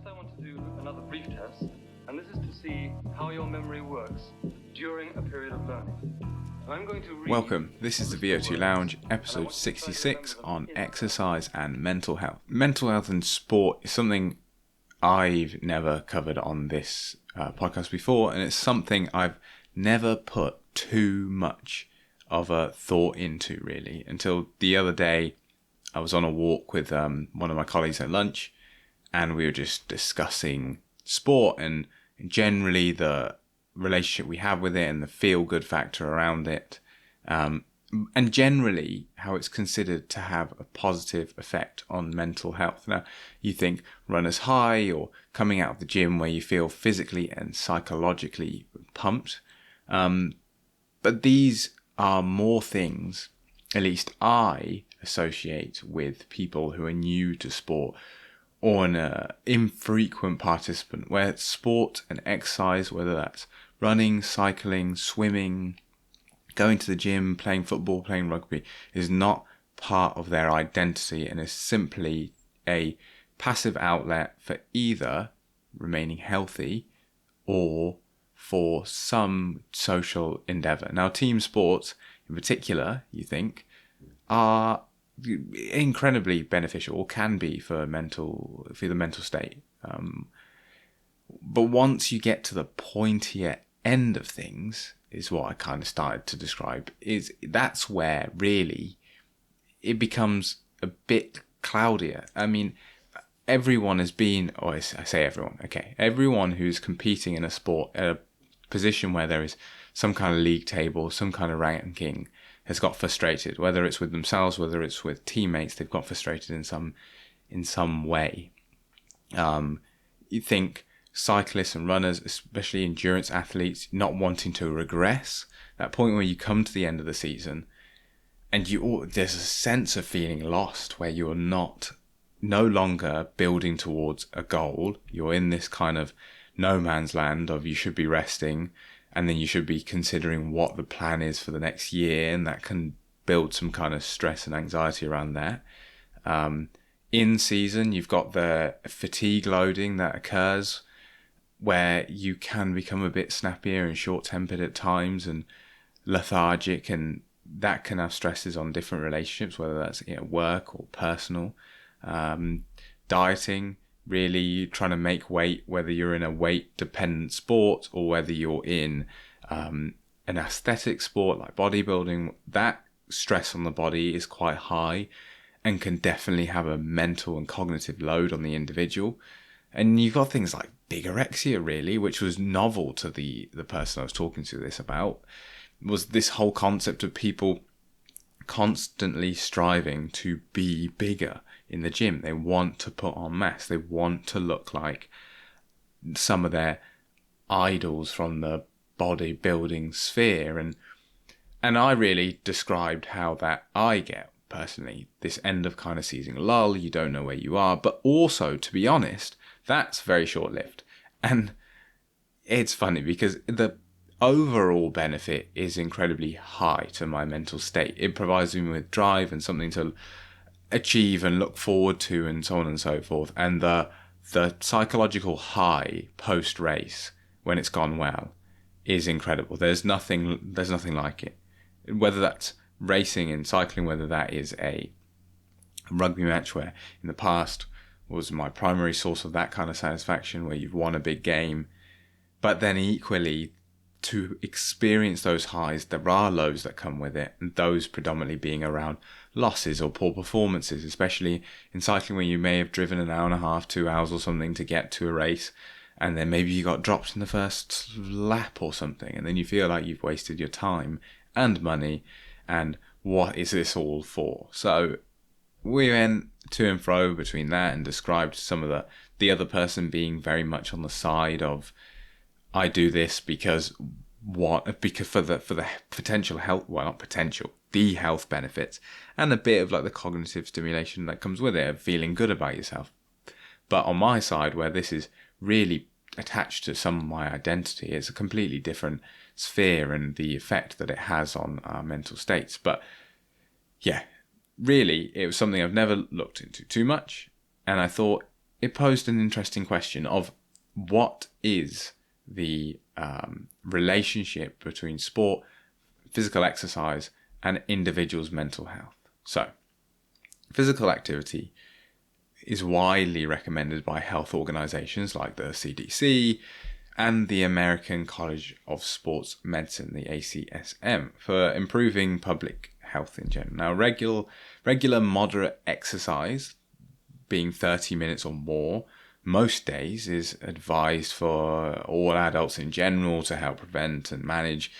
Next, I want to do another brief test, and this is to see how your memory works during a period of learning. I'm going to read. Welcome, this is the VO2 Lounge, episode 66 on exercise and mental health. Mental health and sport is something I've never covered on this podcast before, and it's something I've never put too much of a thought into, really, until the other day. I was on a walk with one of my colleagues at lunch, and we were just discussing sport and generally the relationship we have with it and the feel-good factor around it, and generally how it's considered to have a positive effect on mental health. Now, you think runner's high or coming out of the gym where you feel physically and psychologically pumped, but these are more things, at least I associate with people who are new to sport or an infrequent participant, where sport and exercise, whether that's running, cycling, swimming, going to the gym, playing football, playing rugby, is not part of their identity and is simply a passive outlet for either remaining healthy or for some social endeavour. Now, team sports in particular, you think, are incredibly beneficial, or can be, for the mental state. But once you get to the pointier end of things, is what I kind of started to describe, that's where really it becomes a bit cloudier. I mean, everyone has been, or I say everyone, okay, everyone who's competing in a sport at a position where there is some kind of league table, some kind of ranking, has got frustrated, whether it's with themselves, whether it's with teammates. They've got frustrated in some way. You think cyclists and runners, especially endurance athletes, not wanting to regress, that point where you come to the end of the season and there's a sense of feeling lost, where you're no longer building towards a goal. You're in this kind of no man's land of you should be resting, and then you should be considering what the plan is for the next year, and that can build some kind of stress and anxiety around that. In season, you've got the fatigue loading that occurs, where you can become a bit snappier and short-tempered at times and lethargic, and that can have stresses on different relationships, whether that's work or personal. Dieting, really trying to make weight, whether you're in a weight-dependent sport or whether you're in an aesthetic sport like bodybuilding, that stress on the body is quite high and can definitely have a mental and cognitive load on the individual. And you've got things like bigorexia, really, which was novel to the person I was talking to this about, was this whole concept of people constantly striving to be bigger in the gym. They want to put on mass. They want to look like some of their idols from the bodybuilding sphere. And I really described how that I get personally, this end of kind of season lull. You don't know where you are, but also, to be honest, that's very short-lived. And it's funny because the overall benefit is incredibly high to my mental state. It provides me with drive and something to achieve and look forward to, and so on and so forth. And the psychological high post-race, when it's gone well, is incredible. There's nothing like it. Whether that's racing and cycling, whether that is a rugby match, where in the past was my primary source of that kind of satisfaction, where you've won a big game, but then equally to experience those highs, there are lows that come with it, and those predominantly being around losses or poor performances, especially in cycling, where you may have driven an hour and a half, 2 hours or something to get to a race, and then maybe you got dropped in the first lap or something, and then you feel like you've wasted your time and money, and what is this all for? So we went to and fro between that and described some of the other person being very much on the side of, I do this because for the potential health, well, not potential, the health benefits, and a bit of like the cognitive stimulation that comes with it, of feeling good about yourself. But on my side, where this is really attached to some of my identity, it's a completely different sphere and the effect that it has on our mental states. But yeah, really, it was something I've never looked into too much, and I thought it posed an interesting question of what is the relationship between sport, physical exercise, and individuals' mental health. So, physical activity is widely recommended by health organizations like the CDC and the American College of Sports Medicine, the ACSM, for improving public health in general. Now, regular moderate exercise, being 30 minutes or more, most days is advised for all adults in general to help prevent and manage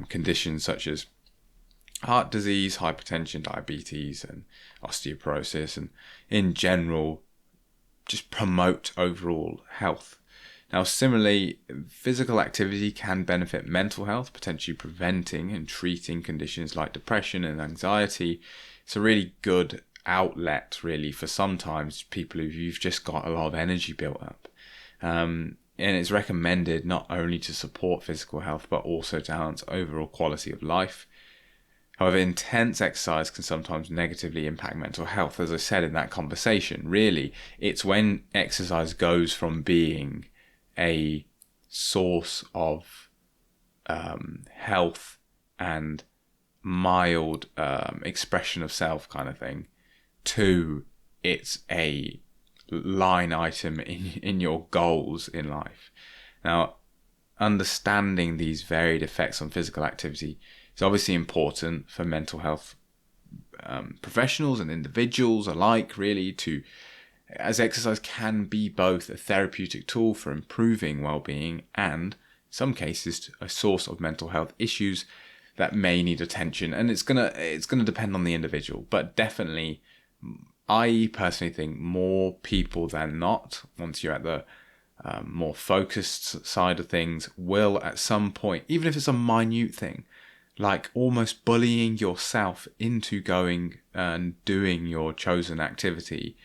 conditions such as heart disease, hypertension, diabetes, and osteoporosis, and in general, just promote overall health. Now, similarly, physical activity can benefit mental health, potentially preventing and treating conditions like depression and anxiety. It's a really good outlet, really, for sometimes people who've just got a lot of energy built up. And it's recommended not only to support physical health, but also to enhance overall quality of life. However, intense exercise can sometimes negatively impact mental health. As I said in that conversation, really, it's when exercise goes from being a source of health and mild expression of self kind of thing to it's a line item in your goals in life. Now, understanding these varied effects on physical activity is obviously important for mental health professionals and individuals alike, really, as exercise can be both a therapeutic tool for improving well-being and, in some cases, a source of mental health issues that may need attention. And it's gonna depend on the individual, but definitely, I personally think more people than not, once you're at the more focused side of things, will at some point, even if it's a minute thing, like almost bullying yourself into going and doing your chosen activity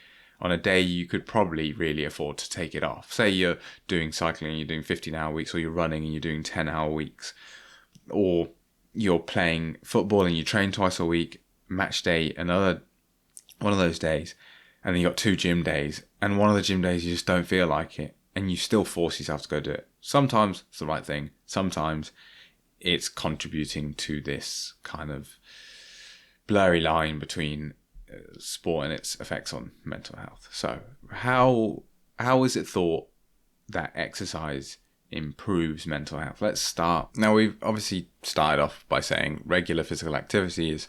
on a day you could probably really afford to take it off. Say you're doing cycling and you're doing 15-hour weeks, or you're running and you're doing 10-hour weeks, or you're playing football and you train twice a week, match day, another one of those days, and then you got 2 gym days, and one of the gym days you just don't feel like it, and you still force yourself to go do it. Sometimes it's the right thing, sometimes it's contributing to this kind of blurry line between sport and its effects on mental health. So how is it thought that exercise improves mental health? Let's start. Now, we've obviously started off by saying regular physical activity is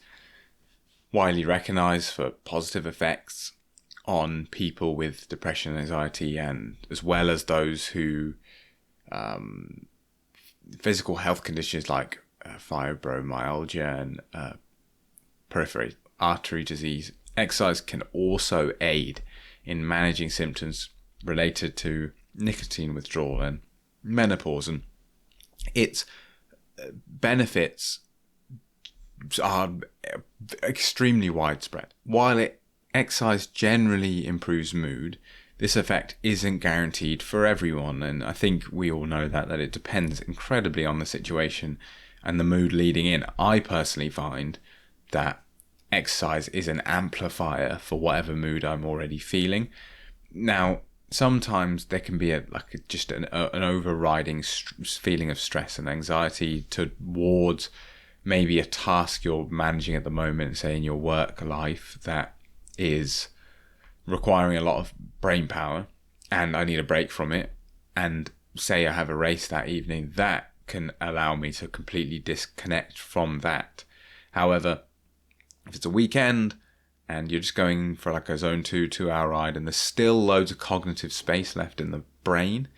widely recognized for positive effects on people with depression and anxiety, and as well as those who physical health conditions like fibromyalgia and peripheral artery disease. Exercise can also aid in managing symptoms related to nicotine withdrawal and menopause, and its benefits are extremely widespread. While exercise generally improves mood, this effect isn't guaranteed for everyone, and I think we all know that it depends incredibly on the situation and the mood leading in. I personally find that exercise is an amplifier for whatever mood I'm already feeling. Now, sometimes there can be just an overriding feeling of stress and anxiety towards maybe a task you're managing at the moment, say in your work life, that is requiring a lot of brain power, and I need a break from it, and say I have a race that evening, that can allow me to completely disconnect from that. However, if it's a weekend and you're just going for like a zone 2-hour ride, and there's still loads of cognitive space left in the brain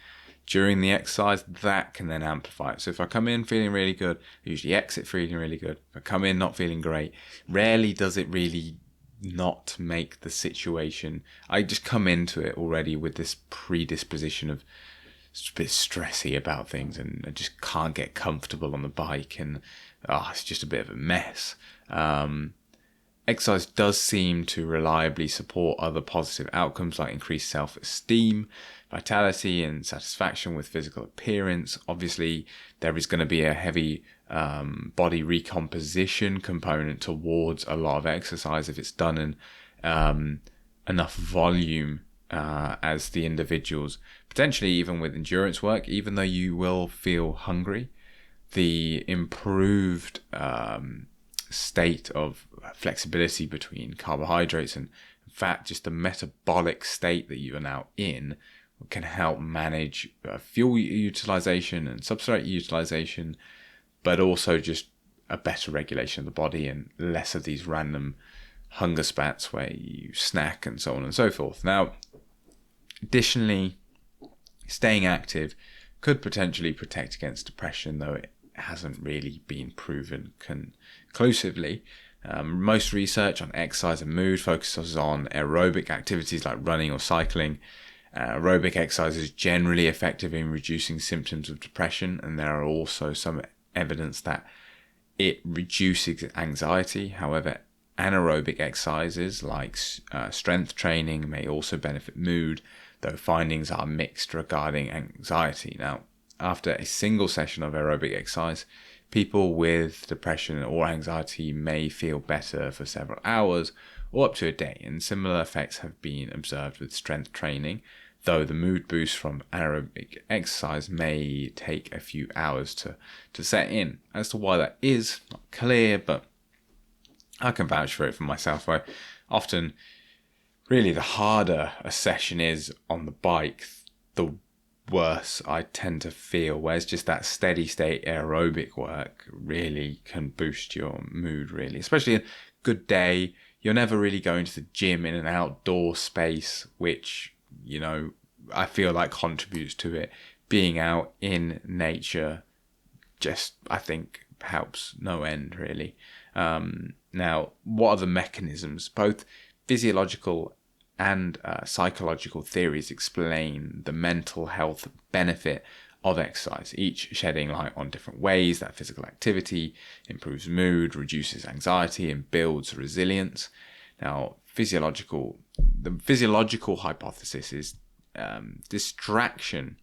during the exercise, that can then amplify it. So if I come in feeling really good, I usually exit feeling really good. If I come in not feeling great, rarely does it really not make the situation. I just come into it already with this predisposition of a bit stressy about things, and I just can't get comfortable on the bike, and it's just a bit of a mess. Exercise does seem to reliably support other positive outcomes like increased self-esteem, vitality, and satisfaction with physical appearance. Obviously, there is going to be a heavy body recomposition component towards a lot of exercise if it's done in enough volume as the individuals, potentially even with endurance work, even though you will feel hungry, the improved state of flexibility between carbohydrates and fat, just the metabolic state that you are now in, can help manage fuel utilization and substrate utilization, but also just a better regulation of the body and less of these random hunger spats where you snack and so on and so forth. Now, additionally, staying active could potentially protect against depression, though it hasn't really been proven conclusively. Most research on exercise and mood focuses on aerobic activities like running or cycling. Aerobic exercise is generally effective in reducing symptoms of depression, and there are also some evidence that it reduces anxiety. However, anaerobic exercises like strength training may also benefit mood, though findings are mixed regarding anxiety. Now, after a single session of aerobic exercise, people with depression or anxiety may feel better for several hours or up to a day, and similar effects have been observed with strength training, though the mood boost from anaerobic exercise may take a few hours to set in. As to why that is, not clear, but I can vouch for it for myself. I often, really, the harder a session is on the bike, the worse I tend to feel, whereas just that steady state aerobic work really can boost your mood, really. Especially a good day, you're never really going to the gym in an outdoor space, which, you know, I feel like contributes to it. Being out in nature just, I think, helps no end, really. Now, what are the mechanisms? Both physiological and psychological theories explain the mental health benefit of exercise, each shedding light on different ways that physical activity improves mood, reduces anxiety, and builds resilience. Now, the physiological hypothesis is distraction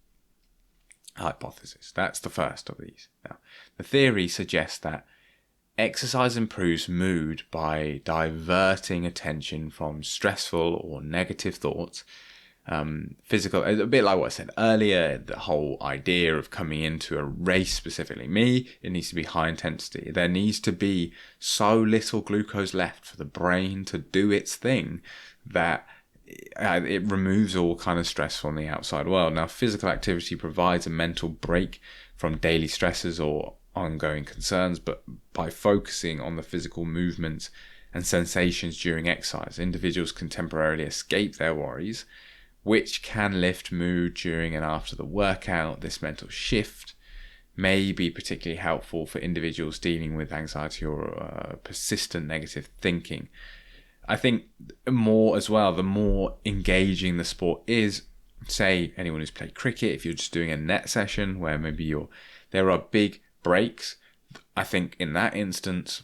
hypothesis. That's the first of these. Now, the theory suggests that exercise improves mood by diverting attention from stressful or negative thoughts. Physical, a bit like what I said earlier, the whole idea of coming into a race, specifically me, it needs to be high intensity. There needs to be so little glucose left for the brain to do its thing that it removes all kind of stress from the outside world. Now, physical activity provides a mental break from daily stresses or ongoing concerns, but by focusing on the physical movements and sensations during exercise, individuals can temporarily escape their worries, which can lift mood during and after the workout. This mental shift may be particularly helpful for individuals dealing with anxiety or persistent negative thinking. I think more as well, the more engaging the sport is, say anyone who's played cricket, if you're just doing a net session where maybe there are big breaks, I think in that instance,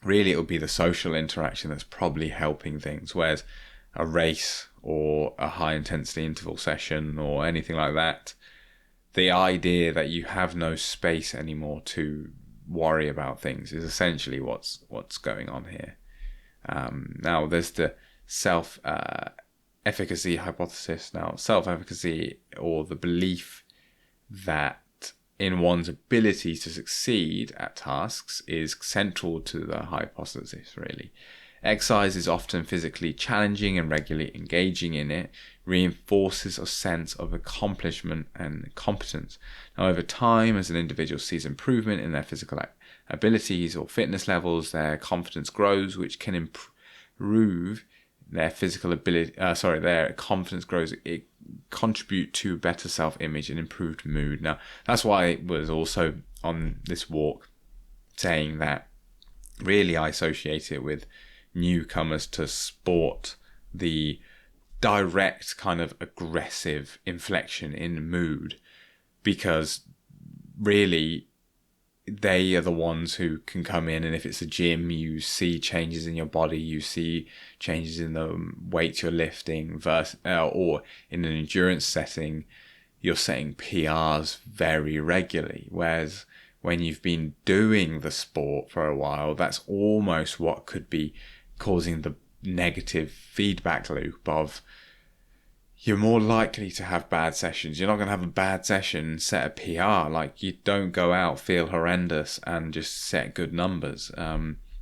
really it would be the social interaction that's probably helping things, whereas a race or a high intensity interval session or anything like that, the idea that you have no space anymore to worry about things is essentially what's going on here. Now, there's the self-efficacy hypothesis. Now, self-efficacy, or the belief that in one's ability to succeed at tasks, is central to the hypothesis, really. Exercise is often physically challenging, and regularly engaging in it reinforces a sense of accomplishment and competence. Now, over time, as an individual sees improvement in their physical abilities or fitness levels, their confidence grows, which can improve their physical ability. Their confidence grows. It contribute to better self-image and improved mood. Now, that's why it was also on this walk saying that really I associate it with newcomers to sport, the direct kind of aggressive inflection in mood, because really they are the ones who can come in, and if it's a gym, you see changes in your body, you see changes in the weight you're lifting, or in an endurance setting, you're setting PRs very regularly, whereas when you've been doing the sport for a while, that's almost what could be causing the negative feedback loop of you're more likely to have bad sessions. You're not going to have a bad session, set a PR. Like, you don't go out, feel horrendous, and just set good numbers.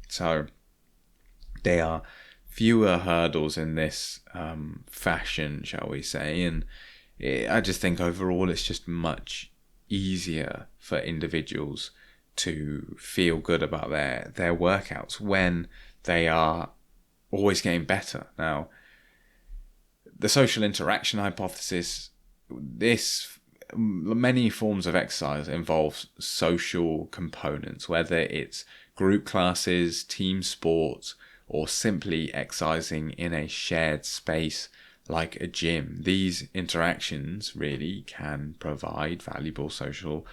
So there are fewer hurdles in this fashion, shall we say. And I just think overall it's just much easier for individuals to feel good about their workouts when they are always getting better. Now, the social interaction hypothesis, many forms of exercise involve social components, whether it's group classes, team sports, or simply exercising in a shared space like a gym. These interactions really can provide valuable social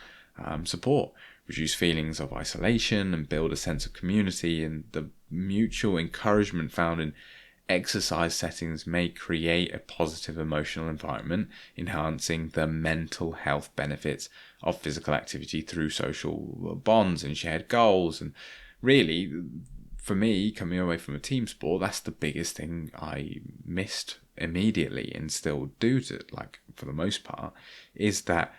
support, reduce feelings of isolation, and build a sense of community. And the mutual encouragement found in exercise settings may create a positive emotional environment, enhancing the mental health benefits of physical activity through social bonds and shared goals. And really, for me, coming away from a team sport, that's the biggest thing I missed immediately, and still do to, like, for the most part, is that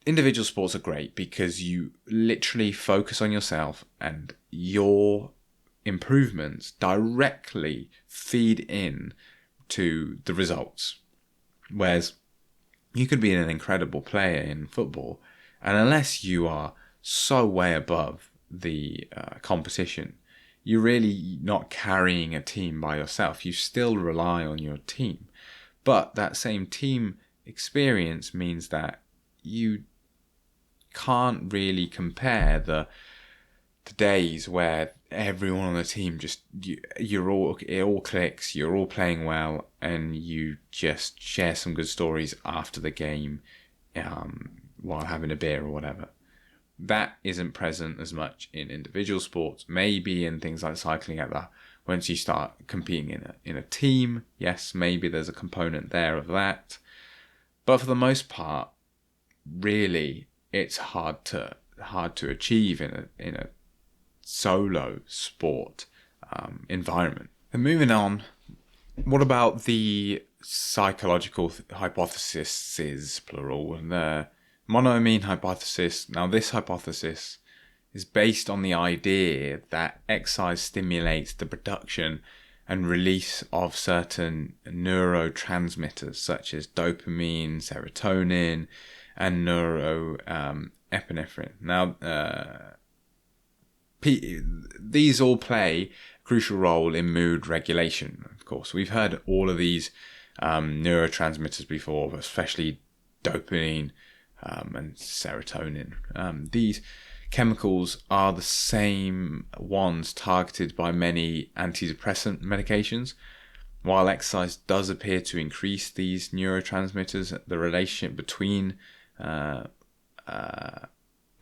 individual sports are great because you literally focus on yourself, and your improvements directly feed in to the results. Whereas you could be an incredible player in football, and unless you are so way above the competition, you're really not carrying a team by yourself. You still rely on your team. But that same team experience means that you can't really compare the days where everyone on the team just it all clicks, you're all playing well, and you just share some good stories after the game while having a beer or whatever. That isn't present as much in individual sports. Maybe in things like cycling, once you start competing in a team, yes, maybe there's a component there of that. But for the most part, really, it's hard to achieve in a solo sport environment. And moving on, what about the psychological hypotheses, plural, and the monoamine hypothesis? Now, this hypothesis is based on the idea that exercise stimulates the production and release of certain neurotransmitters such as dopamine, serotonin, and neuroepinephrine. Now, these all play a crucial role in mood regulation. Of course, we've heard all of these neurotransmitters before, especially dopamine and serotonin. These chemicals are the same ones targeted by many antidepressant medications. While exercise does appear to increase these neurotransmitters, the relationship between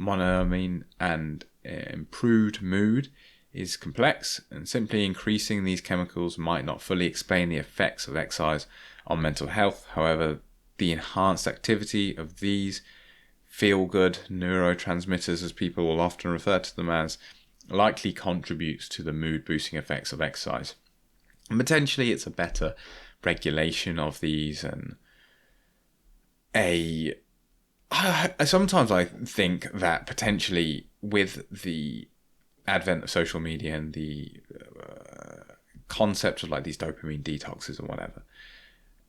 monoamine and improved mood is complex, and simply increasing these chemicals might not fully explain the effects of exercise on mental health. However, the enhanced activity of these feel-good neurotransmitters, as people will often refer to them as, likely contributes to the mood-boosting effects of exercise. And potentially it's a better regulation of these, and sometimes I think that potentially with the advent of social media and the concept of like these dopamine detoxes or whatever,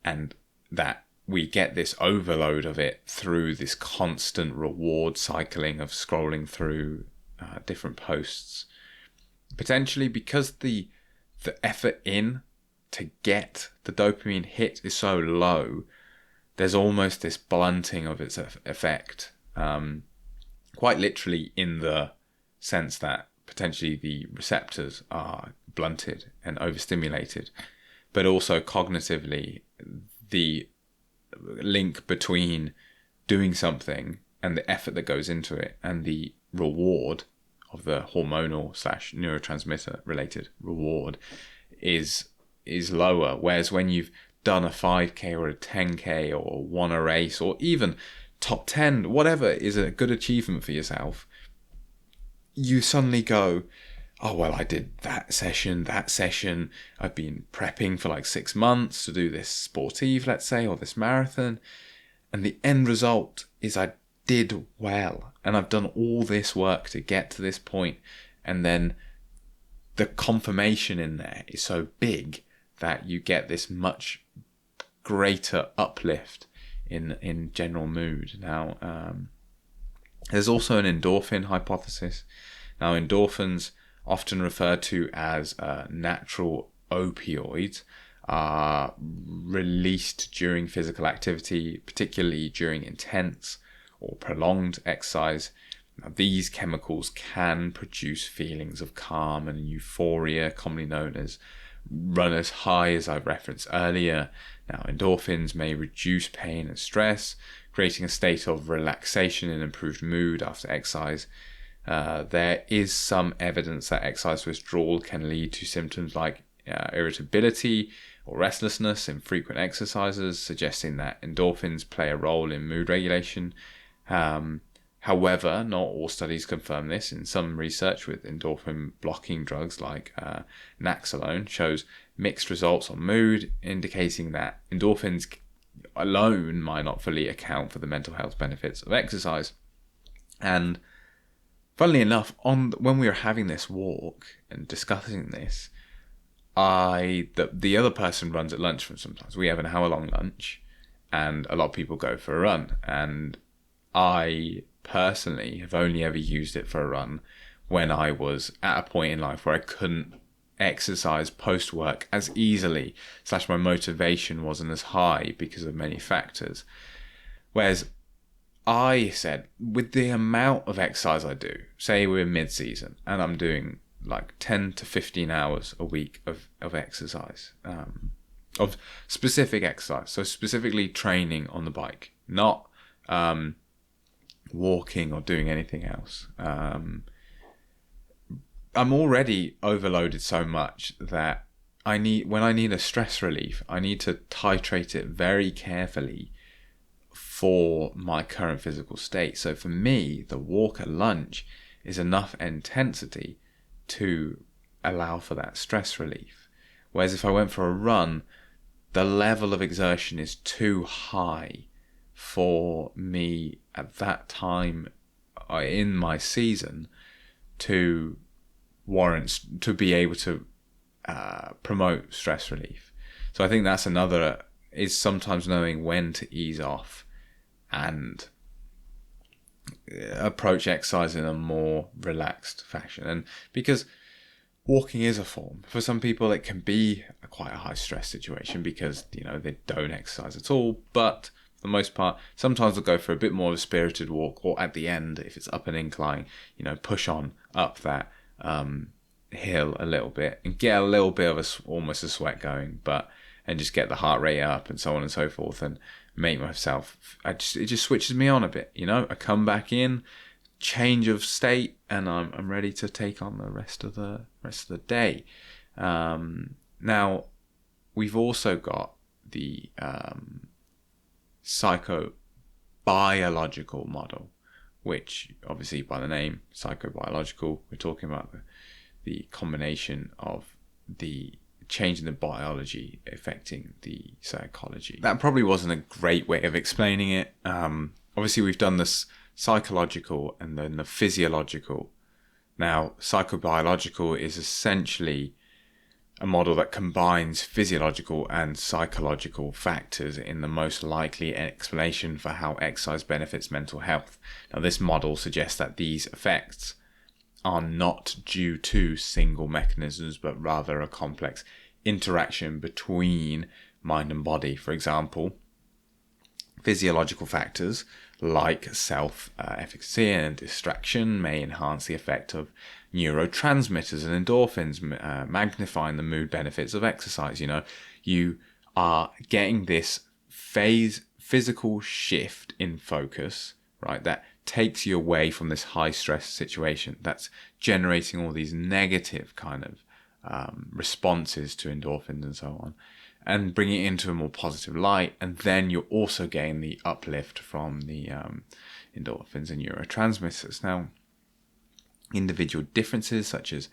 and that we get this overload of it through this constant reward cycling of scrolling through different posts, potentially because the effort in to get the dopamine hit is so low, there's almost this blunting of its effect, quite literally in the sense that potentially the receptors are blunted and overstimulated, but also cognitively the link between doing something and the effort that goes into it and the reward of the hormonal / neurotransmitter related reward is lower. Whereas when you've done a 5k or a 10k or won a race or even top 10, whatever is a good achievement for yourself, you suddenly go, oh, well, I did that session. I've been prepping for like 6 months to do this sportive, let's say, or this marathon. And the end result is I did well. And I've done all this work to get to this point. And then the confirmation in there is so big that you get this much greater uplift in general mood. Now, there's also an endorphin hypothesis. Now, endorphins, often referred to as natural opioids, are released during physical activity, particularly during intense or prolonged exercise. Now, these chemicals can produce feelings of calm and euphoria, commonly known as runner's high, as I've referenced earlier. Now, endorphins may reduce pain and stress, creating a state of relaxation and improved mood after exercise. There is some evidence that exercise withdrawal can lead to symptoms like irritability or restlessness in frequent exercises, suggesting that endorphins play a role in mood regulation. However, not all studies confirm this. In some research with endorphin blocking drugs like Naxalone shows mixed results on mood, indicating that endorphins alone might not fully account for the mental health benefits of exercise. And funnily enough, when we were having this walk and discussing this, the other person runs at lunch from sometimes. We have an hour-long lunch, and a lot of people go for a run. And I personally have only ever used it for a run when I was at a point in life where I couldn't exercise post-work as easily, / my motivation wasn't as high because of many factors. Whereas I said, with the amount of exercise I do, say we're mid-season and I'm doing like 10 to 15 hours a week of exercise, of specific exercise. So specifically training on the bike, not walking or doing anything else. I'm already overloaded so much that when I need a stress relief, I need to titrate it very carefully for my current physical state. So for me, the walk at lunch is enough intensity to allow for that stress relief. Whereas if I went for a run, the level of exertion is too high for me at that time in my season to be able to promote stress relief. So I think that's another, is sometimes knowing when to ease off and approach exercise in a more relaxed fashion. And because walking is a form, for some people it can be quite a high stress situation because, they don't exercise at all. But for the most part, sometimes they'll go for a bit more of a spirited walk, or at the end, if it's up an incline, push on up that hill a little bit and get a little bit of almost a sweat going, and just get the heart rate up and so on and so forth, and make myself, it just switches me on a bit. I come back in, change of state, and I'm ready to take on the rest of the day. Now we've also got the Psychobiological Model, which obviously by the name psychobiological, we're talking about the combination of the change in the biology affecting the psychology. That probably wasn't a great way of explaining it. Obviously we've done this psychological and then the physiological. Now, psychobiological is essentially a model that combines physiological and psychological factors in the most likely explanation for how exercise benefits mental health. Now, this model suggests that these effects are not due to single mechanisms, but rather a complex interaction between mind and body. For example, physiological factors like self-efficacy and distraction may enhance the effect of neurotransmitters and endorphins, magnifying the mood benefits of exercise. You are getting this physical shift in focus, right? That takes you away from this high stress situation that's generating all these negative kind of responses to endorphins and so on, and bring it into a more positive light. And then you're also getting the uplift from the endorphins and neurotransmitters. Now, individual differences such as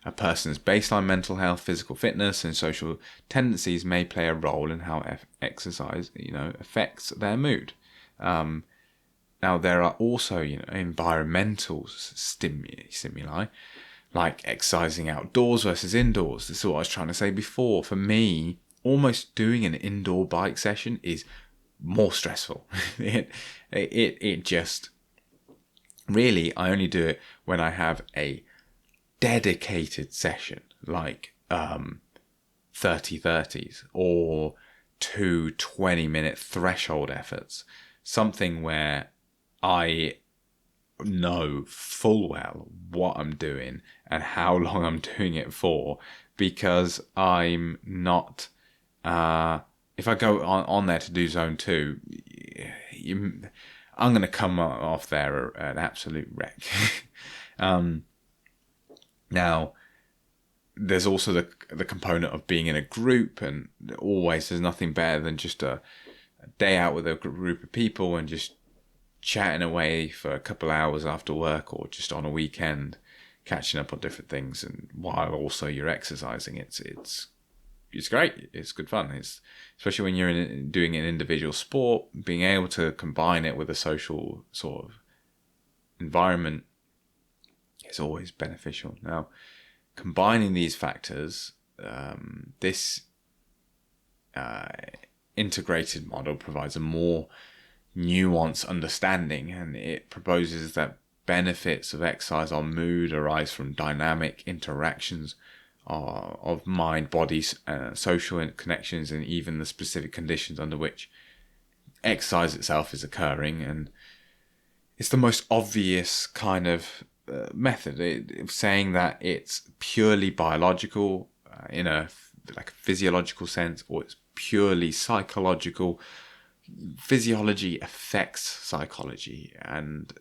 A person's baseline mental health, physical fitness, and social tendencies may play a role in how exercise, affects their mood. Now, there are also, environmental stimuli, like exercising outdoors versus indoors. This is what I was trying to say before. For me, almost doing an indoor bike session is more stressful. It just, really, I only do it when I have a dedicated session, like 30-30s or 2 20-minute threshold efforts, something where I know full well what I'm doing and how long I'm doing it for, because I'm not if I go on there to do zone 2, I'm going to come off there an absolute wreck. Now, there's also the component of being in a group, and always there's nothing better than just a day out with a group of people and just chatting away for a couple hours after work, or just on a weekend, catching up on different things, and while also you're exercising. It's great. It's good fun. It's especially when you're doing an individual sport, being able to combine it with a social sort of environment is always beneficial. Now, combining these factors, this integrated model provides a more nuanced understanding, and it proposes that benefits of exercise on mood arise from dynamic interactions of mind, body, social connections, and even the specific conditions under which exercise itself is occurring. And it's the most obvious kind of method, saying that it's purely biological in a physiological sense, or it's purely psychological. Physiology affects psychology, and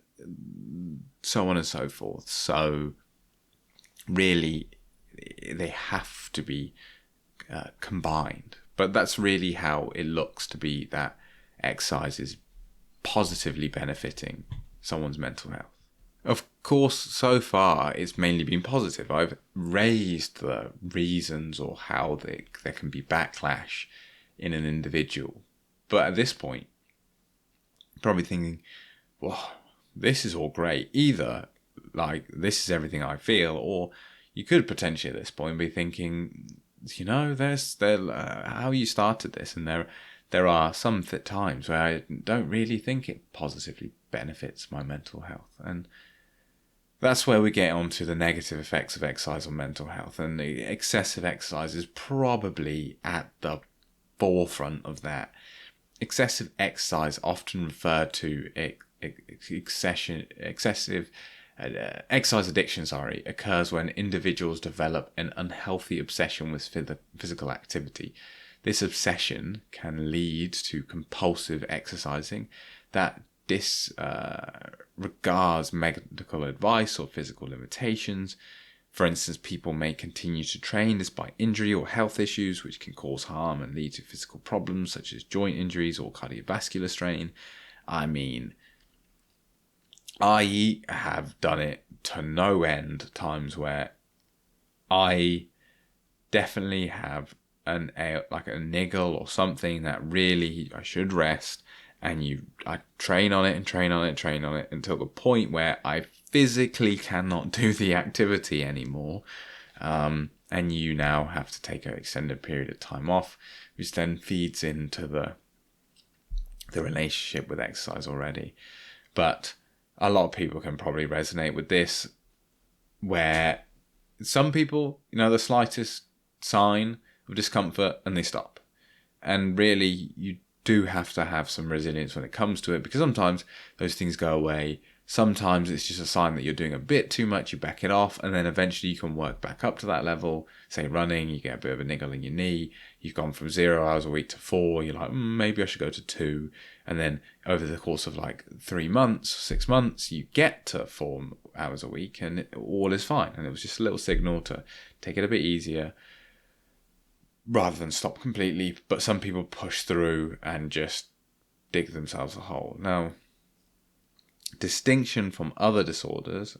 so on and so forth. So really, they have to be combined. But that's really how it looks to be, that exercise is positively benefiting someone's mental health. Of course, so far it's mainly been positive. I've raised the reasons or how there can be backlash in an individual. But at this point, probably thinking, well, this is all great. Either like this is everything I feel, or you could potentially at this point be thinking, there's how you started this, and there are some times where I don't really think it positively benefits my mental health. And that's where we get onto the negative effects of exercise on mental health. And the excessive exercise is probably at the forefront of that. Excessive exercise, often referred to excessive exercise addiction, occurs when individuals develop an unhealthy obsession with physical activity. This obsession can lead to compulsive exercising that disregards medical advice or physical limitations. For instance, people may continue to train despite injury or health issues, which can cause harm and lead to physical problems such as joint injuries or cardiovascular strain. I mean, I have done it to no end times where I definitely have a niggle or something that really I should rest, and I train on it until the point where I physically cannot do the activity anymore, and you now have to take an extended period of time off, which then feeds into the relationship with exercise already. But a lot of people can probably resonate with this, where some people, the slightest sign of discomfort and they stop. And really, you do have to have some resilience when it comes to it, because sometimes those things go away. Sometimes it's just a sign that you're doing a bit too much, you back it off, and then eventually you can work back up to that level. Say running, you get a bit of a niggle in your knee, you've gone from 0 hours a week to 4, you're like, maybe I should go to 2. And then over the course of 3 months, 6 months, you get to 4 hours a week, and all is fine. And it was just a little signal to take it a bit easier rather than stop completely. But some people push through and just dig themselves a hole. Now, distinction from other disorders,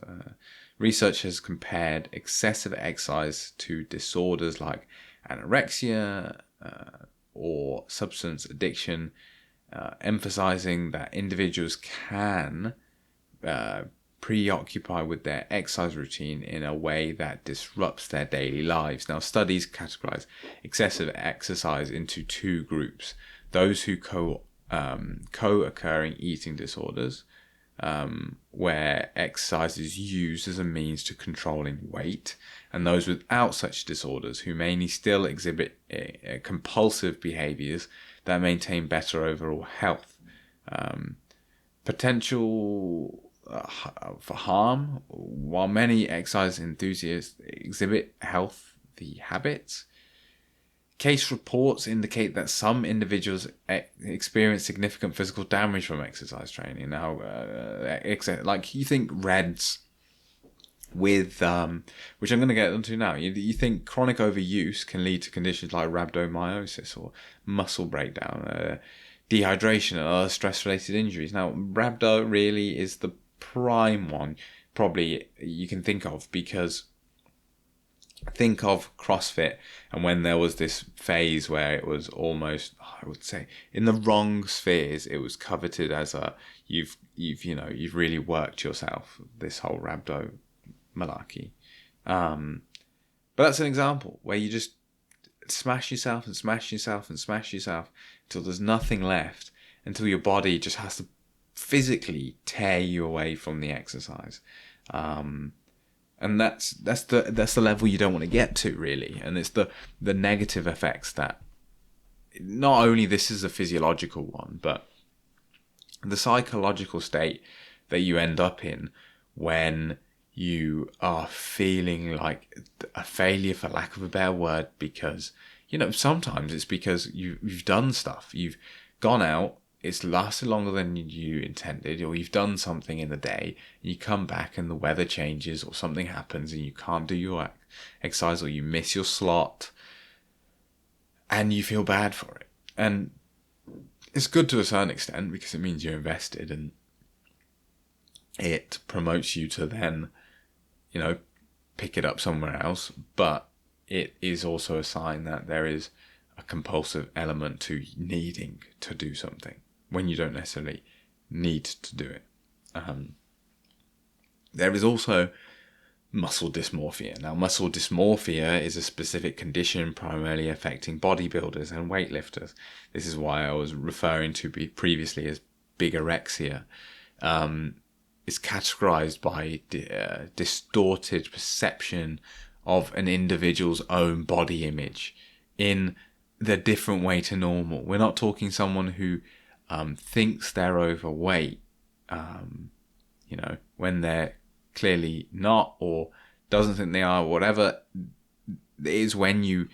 Research has compared excessive exercise to disorders like anorexia or substance addiction, emphasizing that individuals can preoccupy with their exercise routine in a way that disrupts their daily lives. Now, studies categorize excessive exercise into two groups: those who co-occurring eating disorders, where exercise is used as a means to controlling weight, and those without such disorders who mainly still exhibit compulsive behaviors that maintain better overall health. Potential for harm: while many exercise enthusiasts exhibit healthy habits, case reports indicate that some individuals experience significant physical damage from exercise training. Now, like you think REDS with, which I'm going to get onto now, you think chronic overuse can lead to conditions like rhabdomyosis or muscle breakdown, dehydration and other stress-related injuries. Now, rhabdo really is the prime one probably you can think of, because think of CrossFit and when there was this phase where it was almost, I would say, in the wrong spheres, it was coveted as a you've really worked yourself, this whole rhabdo malarkey. But that's an example where you just smash yourself and smash yourself and smash yourself until there's nothing left, until your body just has to physically tear you away from the exercise. And that's the level you don't want to get to, really. And it's the negative effects that not only this is a physiological one, but the psychological state that you end up in when you are feeling like a failure, for lack of a better word, because sometimes it's because you've done stuff, you've gone out, it's lasted longer than you intended, or you've done something in the day, and you come back and the weather changes or something happens and you can't do your exercise, or you miss your slot and you feel bad for it. And it's good to a certain extent because it means you're invested and it promotes you to then, pick it up somewhere else. But it is also a sign that there is a compulsive element to needing to do something when you don't necessarily need to do it. There is also muscle dysmorphia. Now, muscle dysmorphia is a specific condition primarily affecting bodybuilders and weightlifters. This is why I was referring to previously as bigorexia. It's categorized by distorted perception of an individual's own body image in the different way to normal. We're not talking someone who thinks they're overweight, when they're clearly not, or doesn't think they are, whatever. It is when you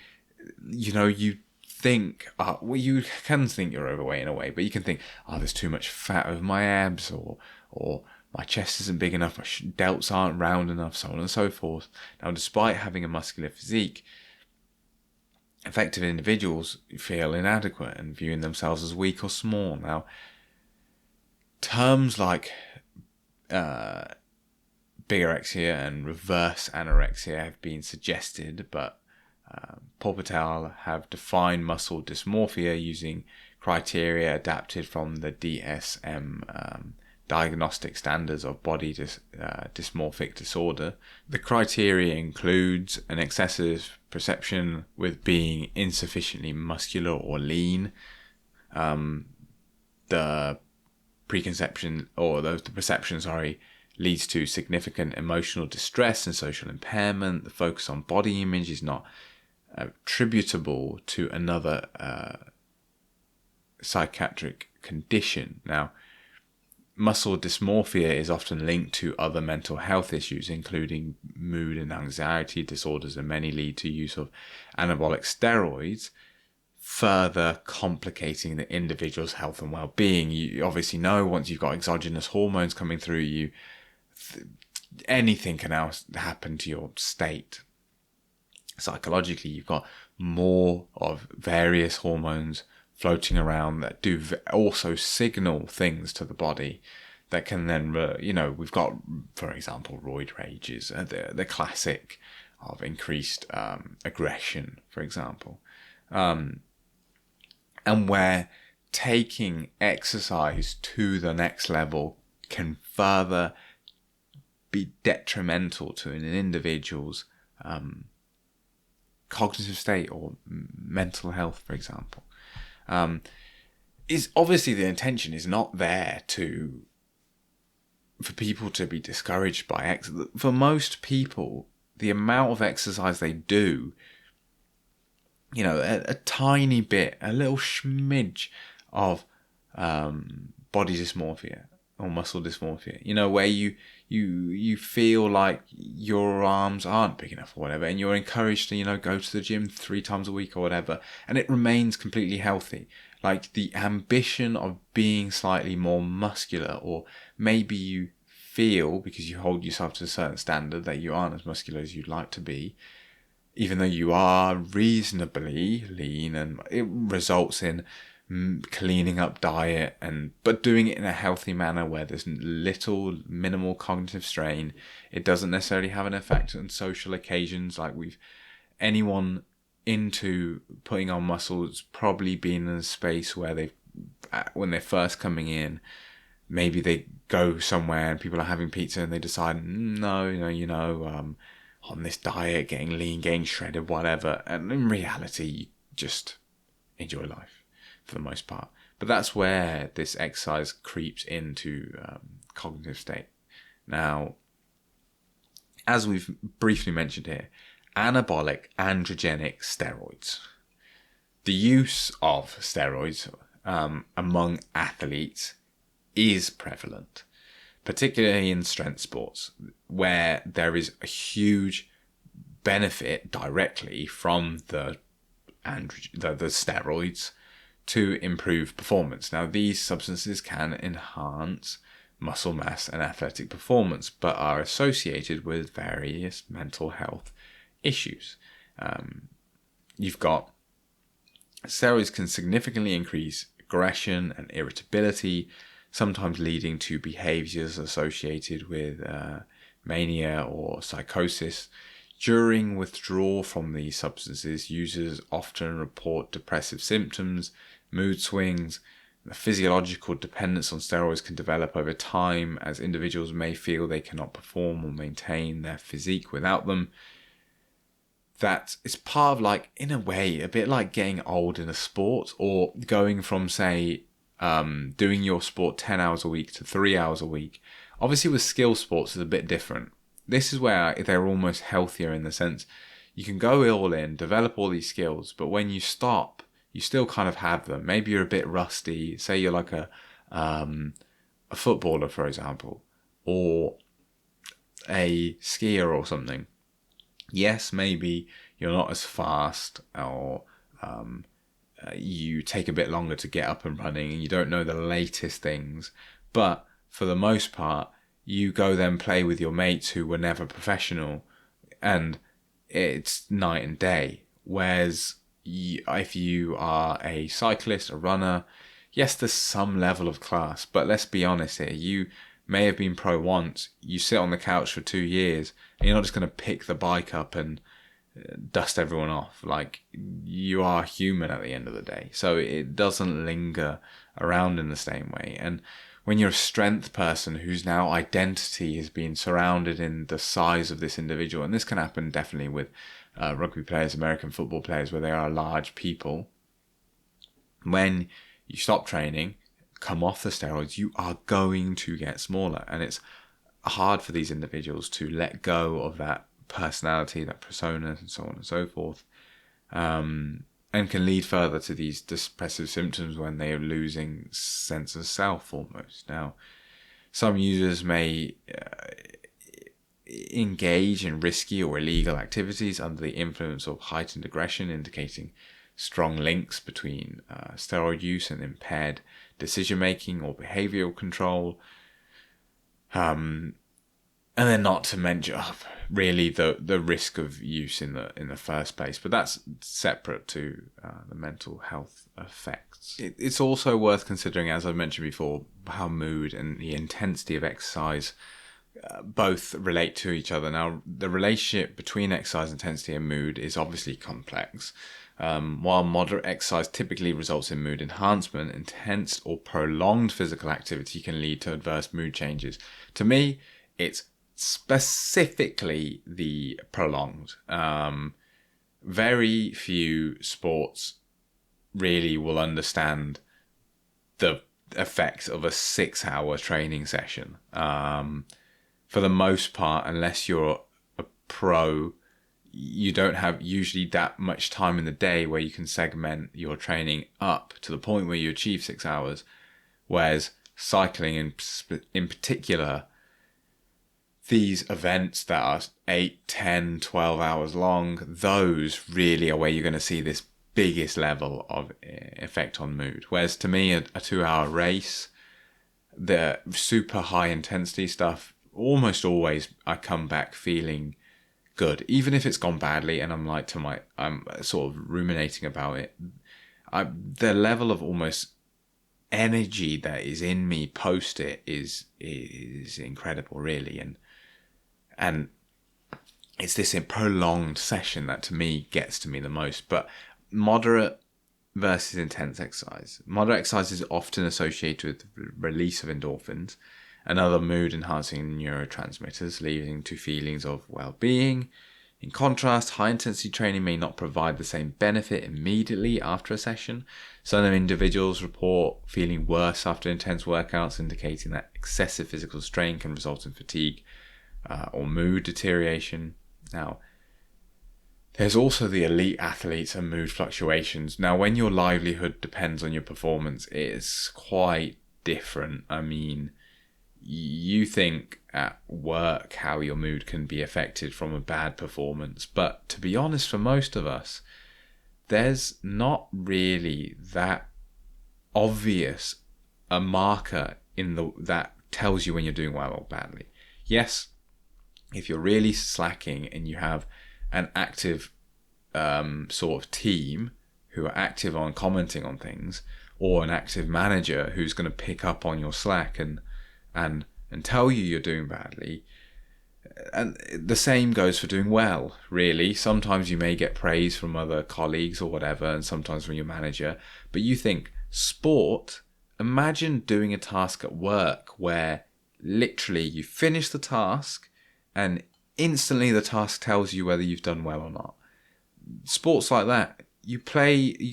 think, you can think you're overweight in a way, but you can think, there's too much fat over my abs, or my chest isn't big enough, my delts aren't round enough, so on and so forth. Now, despite having a muscular physique, effective individuals feel inadequate and viewing themselves as weak or small. Now, terms like bigorexia and reverse anorexia have been suggested, but Paul Patel have defined muscle dysmorphia using criteria adapted from the DSM diagnostic standards of body dysmorphic disorder. The criteria includes an excessive perception with being insufficiently muscular or lean, the perception leads to significant emotional distress and social impairment. The focus on body image is not attributable to another psychiatric condition. Now, muscle dysmorphia is often linked to other mental health issues, including mood and anxiety disorders, and many lead to use of anabolic steroids, further complicating the individual's health and well-being. You obviously know once you've got exogenous hormones coming through you, anything can now happen to your state. Psychologically, you've got more of various hormones floating around that do also signal things to the body that can then, we've got, for example, roid rages, the classic of increased aggression, for example. And where taking exercise to the next level can further be detrimental to an individual's cognitive state or mental health, for example. Is obviously the intention is not there for people to be discouraged by exercise. For most people, the amount of exercise they do, a tiny bit, a little smidge of body dysmorphia or muscle dysmorphia, where you feel like your arms aren't big enough or whatever, and you're encouraged to, go to the gym 3 times a week or whatever, and it remains completely healthy. Like the ambition of being slightly more muscular, or maybe you feel, because you hold yourself to a certain standard, that you aren't as muscular as you'd like to be, even though you are reasonably lean, and it results in cleaning up diet, but doing it in a healthy manner where there's minimal cognitive strain. It doesn't necessarily have an effect on social occasions. Like anyone into putting on muscles probably been in a space where when they're first coming in, maybe they go somewhere and people are having pizza and they decide, on this diet, getting lean, getting shredded, whatever. And in reality, you just enjoy life for the most part. But that's where this exercise creeps into cognitive state. Now, as we've briefly mentioned here, anabolic-androgenic steroids. The use of steroids among athletes is prevalent, particularly in strength sports, where there is a huge benefit directly from the steroids to improve performance. Now, these substances can enhance muscle mass and athletic performance, but are associated with various mental health issues. You've got steroids can significantly increase aggression and irritability, sometimes leading to behaviors associated with mania or psychosis. During withdrawal from these substances, users often report depressive symptoms, mood swings. The physiological dependence on steroids can develop over time, as individuals may feel they cannot perform or maintain their physique without them. That is part of, like, in a way, a bit like getting old in a sport, or going from, say, doing your sport 10 hours a week to 3 hours a week. Obviously with skill sports it's a bit different. This is where they're almost healthier, in the sense you can go all in, develop all these skills, but when you stop, you still kind of have them. Maybe you're a bit rusty. Say you're like a footballer, for example, or a skier or something. Yes, maybe you're not as fast, or you take a bit longer to get up and running, and you don't know the latest things. But for the most part, you go then play with your mates who were never professional, and it's night and day. Whereas if you are a cyclist, a runner, yes, there's some level of class, but let's be honest here. You may have been pro once, you sit on the couch for 2 years, and you're not just going to pick the bike up and dust everyone off. Like, you are human at the end of the day, so it doesn't linger around in the same way. And when you're a strength person whose now identity has been surrounded in the size of this individual, and this can happen definitely with rugby players, American football players, where they are large people, when you stop training, come off the steroids, you are going to get smaller, and it's hard for these individuals to let go of that personality, that persona, and so on and so forth, and can lead further to these depressive symptoms when they are losing sense of self almost. Now, some users may engage in risky or illegal activities under the influence of heightened aggression, indicating strong links between steroid use and impaired decision-making or behavioral control. And And then not to mention really the risk of use in the first place, but that's separate to the mental health effects. It's also worth considering, as I mentioned before, how mood and the intensity of exercise both relate to each other. Now, the relationship between exercise intensity and mood is obviously complex. While moderate exercise typically results in mood enhancement, intense or prolonged physical activity can lead to adverse mood changes. To me, it's specifically the prolonged. Very few sports really will understand the effects of a 6-hour training session. For the most part, unless you're a pro, you don't have usually that much time in the day where you can segment your training up to the point where you achieve 6 hours. Whereas cycling in particular, these events that are 8, 10, 12 hours long, those really are where you're going to see this biggest level of effect on mood. Whereas to me, a 2-hour race, the super high intensity stuff, almost always I come back feeling good, even if it's gone badly and I'm sort of ruminating about it. The level of almost energy that is in me post it is incredible, really, and it's this prolonged session that to me gets to me the most. But moderate versus intense exercise. Moderate exercise is often associated with release of endorphins and other mood-enhancing neurotransmitters, leading to feelings of well-being. In contrast, high-intensity training may not provide the same benefit immediately after a session. Some individuals report feeling worse after intense workouts, indicating that excessive physical strain can result in fatigue or mood deterioration. Now, there's also the elite athletes and mood fluctuations. Now, when your livelihood depends on your performance, it's quite different. I mean, you think at work how your mood can be affected from a bad performance, but to be honest, for most of us, there's not really that obvious a marker that tells you when you're doing well or badly. Yes, if you're really slacking and you have an active sort of team who are active on commenting on things, or an active manager who's going to pick up on your slack and tell you you're doing badly. And the same goes for doing well, really. Sometimes you may get praise from other colleagues or whatever, and sometimes from your manager. But you think, sport, imagine doing a task at work where literally you finish the task and instantly the task tells you whether you've done well or not. Sports like that, you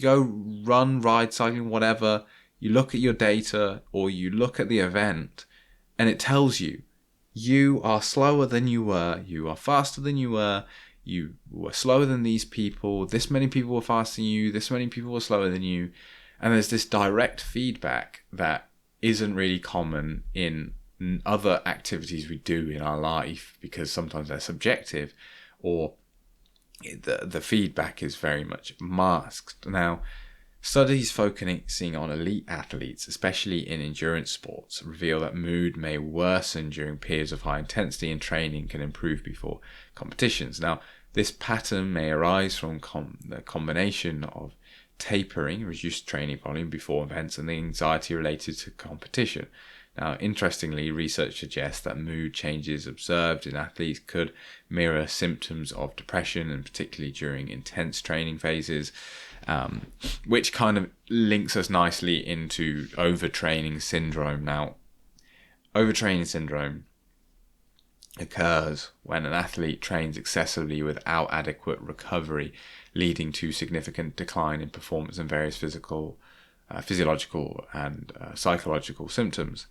go run, ride, cycling, whatever, you look at your data or you look at the event and it tells you, you are slower than you were, you are faster than you were slower than these people, this many people were faster than you, this many people were slower than you. And there's this direct feedback that isn't really common in other activities we do in our life, because sometimes they're subjective or the feedback is very much masked. Now, studies focusing on elite athletes, especially in endurance sports, reveal that mood may worsen during periods of high intensity and training can improve before competitions. Now, this pattern may arise from the combination of tapering, reduced training volume before events, and the anxiety related to competition. Now, interestingly, research suggests that mood changes observed in athletes could mirror symptoms of depression, and particularly during intense training phases, which kind of links us nicely into overtraining syndrome. Now, overtraining syndrome occurs when an athlete trains excessively without adequate recovery, leading to significant decline in performance and various physiological and psychological symptoms.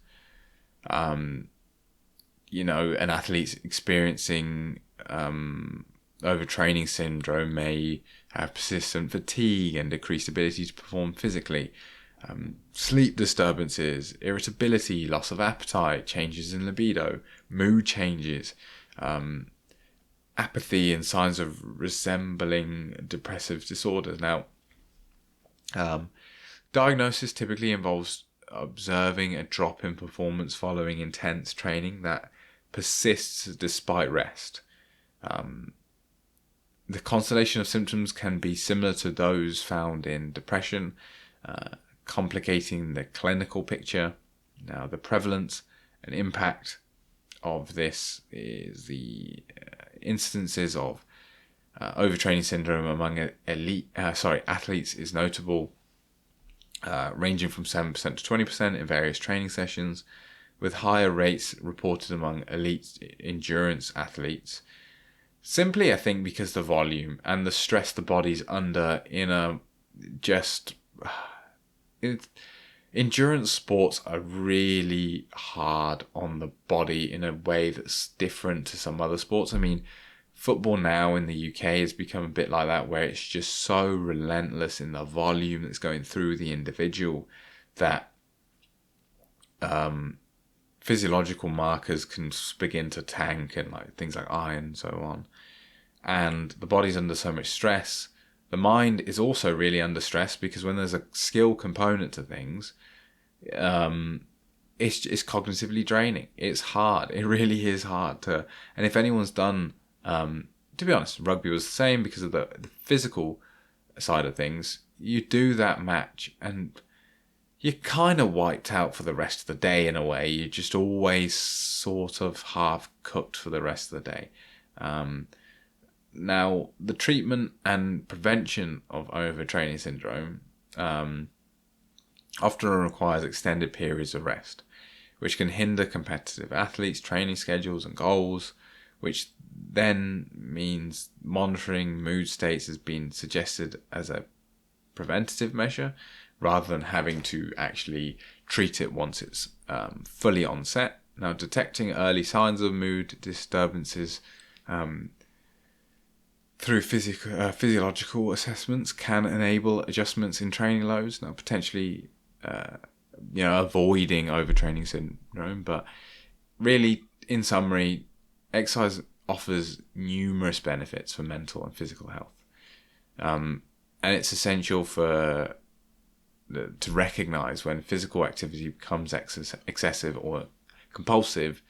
An athlete's experiencing overtraining syndrome may have persistent fatigue and decreased ability to perform physically, sleep disturbances, irritability, loss of appetite, changes in libido, mood changes, apathy, and signs of resembling depressive disorders. Now, diagnosis typically involves observing a drop in performance following intense training that persists despite rest. The constellation of symptoms can be similar to those found in depression, complicating the clinical picture. Now, the prevalence and impact of this is the instances of overtraining syndrome among athletes is notable, ranging from 7% to 20% in various training sessions, with higher rates reported among elite endurance athletes. Simply, I think, because the volume and the stress the body's under in a endurance sports are really hard on the body in a way that's different to some other sports. I mean, football now in the UK has become a bit like that, where it's just so relentless in the volume that's going through the individual that physiological markers can begin to tank, and like things like iron and so on. And the body's under so much stress. The mind is also really under stress, because when there's a skill component to things, it's cognitively draining. It's hard. It really is hard to. And if anyone's done, to be honest, rugby was the same because of the physical side of things. You do that match and you're kind of wiped out for the rest of the day in a way. You're just always sort of half cooked for the rest of the day. Now, the treatment and prevention of overtraining syndrome often requires extended periods of rest, which can hinder competitive athletes' training schedules and goals, which then means monitoring mood states has been suggested as a preventative measure, rather than having to actually treat it once it's fully onset. Now, detecting early signs of mood disturbances through physiological assessments can enable adjustments in training loads, now potentially avoiding overtraining syndrome. But really, in summary, exercise offers numerous benefits for mental and physical health, and it's essential to recognize when physical activity becomes excessive or compulsive.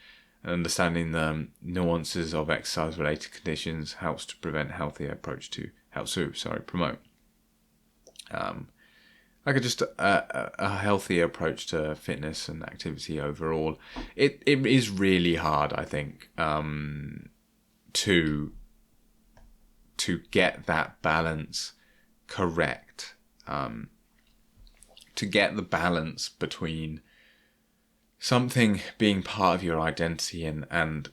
Understanding the nuances of exercise-related conditions helps to promote a healthier approach to fitness and activity overall. It is really hard, I think, to get that balance correct, to get the balance between something being part of your identity and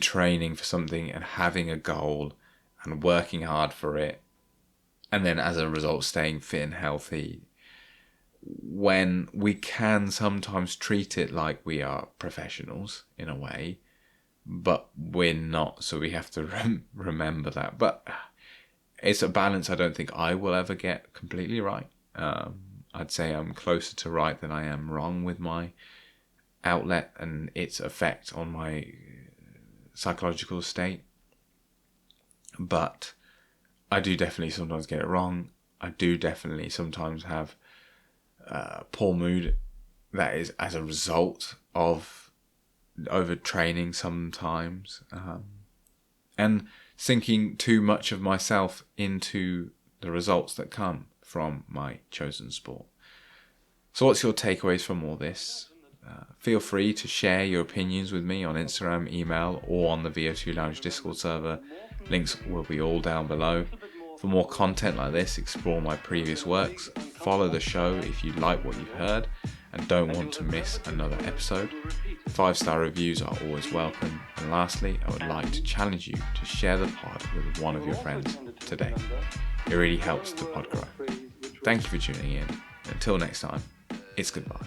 training for something and having a goal and working hard for it, and then as a result staying fit and healthy, when we can sometimes treat it like we are professionals in a way, but we're not, so we have to remember that. But it's a balance I don't think I will ever get completely right. I'd say I'm closer to right than I am wrong with my outlet and its effect on my psychological state. But I do definitely sometimes get it wrong. I do definitely sometimes have poor mood that is as a result of overtraining sometimes, and sinking too much of myself into the results that come from my chosen sport. So what's your takeaways from all this? Feel free to share your opinions with me on Instagram, email, or on the VO2 Lounge Discord server. Links will be all down below. For more content like this, explore my previous works, follow the show if you like what you've heard and don't want to miss another episode. 5-star reviews are always welcome. And lastly, I would like to challenge you to share the pod with one of your friends today. It really helps the pod grow. Thank you for tuning in. Until next time, it's goodbye.